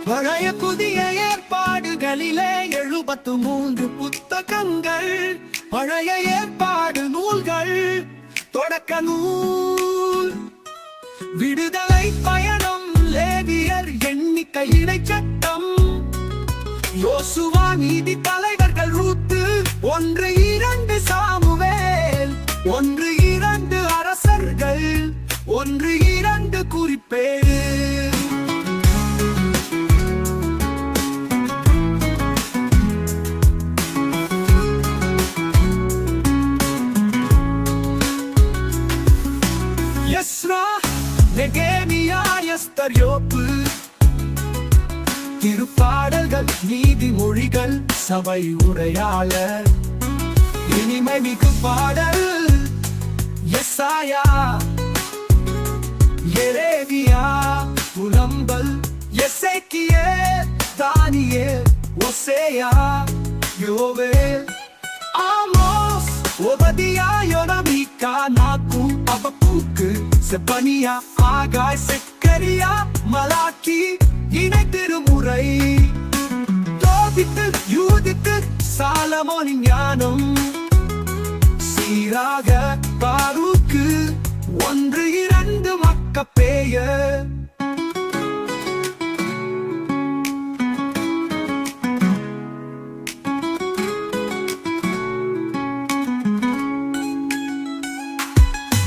பழைய புதிய ஏற்பாடுகளிலே 73 புத்தகங்கள், பழைய ஏற்பாடு நூல்கள், தொடக்க நூல், விடுதலை பயணம், லேவியர், எண்ணிக்கை, இடைச்சட்டம், யோசுவா, நீதி தலைவர்கள், ரூத்து, 1-2 சாமுவேல், 1-2 அரசர்கள், 1-2 குறிப்பேடு. எஸ்ரா, நெகேமியா, எஸ்தர், யோபு, திருப்பாடல்கள், நீதிமொழிகள், சபை உரையாளர், இனிமை மிகு பாடல், எசாயா, எரேமியா, புலம்பல், எசேக்கியேல், தானியேல், ஓசேயா, யோவேல், ஆமோஸ், ஓபதியா, யோனா, மீகா, நாகூம், அபக்கூக்கு, செப்பனியா, ஆகாய், செக்கரியா, மலாக்கி, இணை திருமுறை, தோபித்து, யூதித்து, சாலமோனின் ஞானம், சீராக, பாரூக்கு, 1-2 மக்கபேயர்.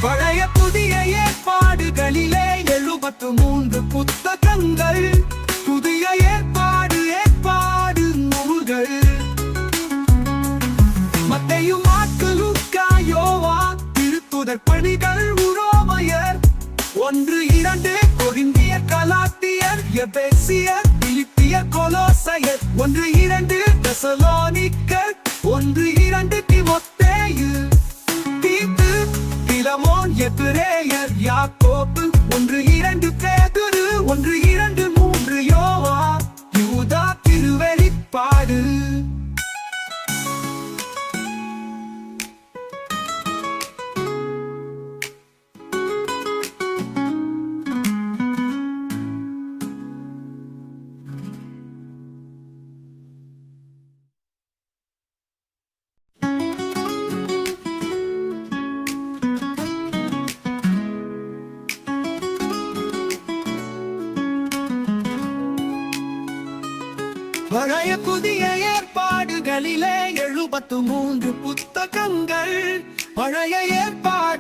பழைய புதிய ஏற்பாடுகளிலே 73 புத்தகங்கள், புதிய ஏற்பாடு நூல்கள், மத்தேயு, மாற்கு, லூக்கா, யோவான், திருத்துதர் பணிகள், உரோமையர், 1-2 கொரிந்தியர், கலாத்தியர், எபேசியர், பிலிப்பியர், கொலோசையர், 1-2 தெசலோனிக்கர், 1-2 தீமோத்தேயு, தீத்து, பிலமோன், எபிரேயர், யாக்கோபு, 1-2 பேதுரு, 1-2-3 யோவான், யூதா, திருவெளிப்பாடு. பழைய புதிய ஏற்பாடுகளிலே 73 புத்தகங்கள், பழைய ஏற்பாடு